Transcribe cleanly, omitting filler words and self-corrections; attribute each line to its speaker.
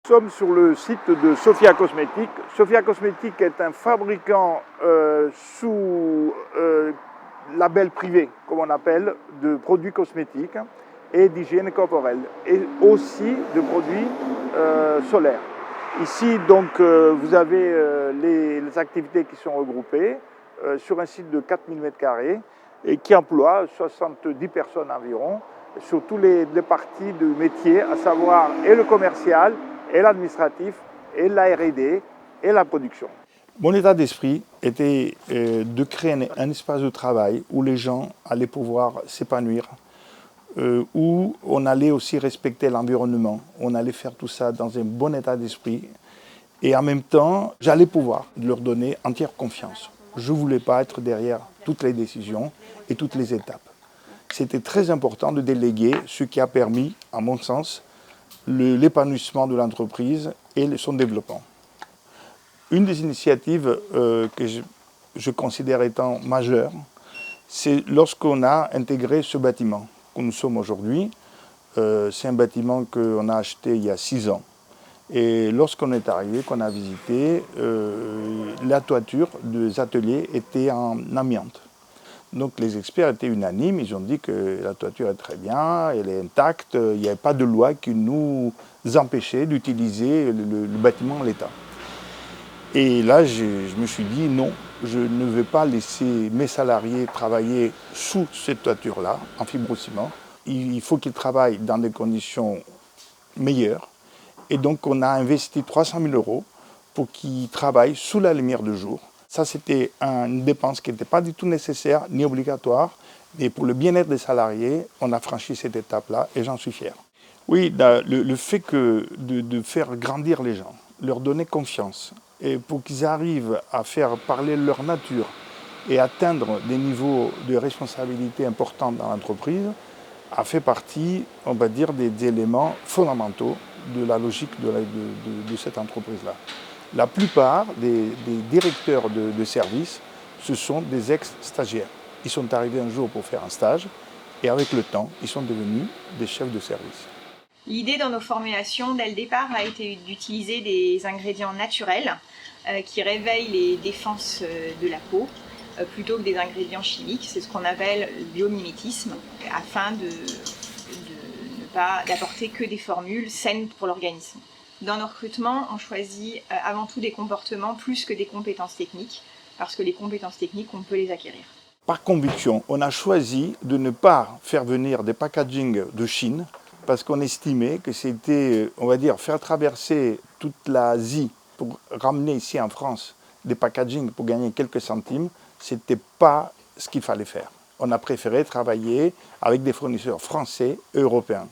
Speaker 1: Nous sommes sur le site de Sophia Cosmetics. Sophia Cosmetics est un fabricant sous label privé, comme on appelle, de produits cosmétiques et d'hygiène corporelle, et aussi de produits solaires. Ici, donc, vous avez les activités qui sont regroupées sur un site de 4000 m² et qui emploie 70 personnes environ sur tous les parties du métier, à savoir et le commercial, et l'administratif, et la R&D, et la production. Mon état d'esprit était de créer un espace de travail où les gens allaient pouvoir s'épanouir, où on allait aussi respecter l'environnement, on allait faire tout ça dans un bon état d'esprit, et en même temps, j'allais pouvoir leur donner entière confiance. Je ne voulais pas être derrière toutes les décisions et toutes les étapes. C'était très important de déléguer, ce qui a permis, à mon sens, l'épanouissement de l'entreprise et son développement. Une des initiatives que je considère étant majeure, c'est lorsqu'on a intégré ce bâtiment que nous sommes aujourd'hui. C'est un bâtiment qu'on a acheté il y a 6 ans. Et lorsqu'on est arrivé, qu'on a visité, la toiture des ateliers était en amiante. Donc les experts étaient unanimes, ils ont dit que la toiture est très bien, elle est intacte, il n'y avait pas de loi qui nous empêchait d'utiliser le bâtiment en l'état. Et là, je me suis dit non, je ne vais pas laisser mes salariés travailler sous cette toiture-là, en fibrociment. Il faut qu'ils travaillent dans des conditions meilleures. Et donc on a investi 300 000 € pour qu'ils travaillent sous la lumière du jour. Ça, c'était une dépense qui n'était pas du tout nécessaire ni obligatoire, mais pour le bien-être des salariés, on a franchi cette étape-là et j'en suis fier. Oui, le fait de faire grandir les gens, leur donner confiance, et pour qu'ils arrivent à faire parler leur nature et atteindre des niveaux de responsabilité importants dans l'entreprise, a fait partie, on va dire, des éléments fondamentaux de la logique de cette entreprise-là. La plupart des directeurs de service, ce sont des ex-stagiaires. Ils sont arrivés un jour pour faire un stage et avec le temps, ils sont devenus des chefs de service.
Speaker 2: L'idée dans nos formulations, dès le départ, a été d'utiliser des ingrédients naturels qui réveillent les défenses de la peau plutôt que des ingrédients chimiques. C'est ce qu'on appelle le biomimétisme, afin d'apporter que des formules saines pour l'organisme. Dans nos recrutements, on choisit avant tout des comportements plus que des compétences techniques, parce que les compétences techniques, on peut les acquérir.
Speaker 1: Par conviction, on a choisi de ne pas faire venir des packaging de Chine, parce qu'on estimait que c'était, on va dire, faire traverser toute l'Asie pour ramener ici en France des packaging pour gagner quelques centimes, ce n'était pas ce qu'il fallait faire. On a préféré travailler avec des fournisseurs français et européens.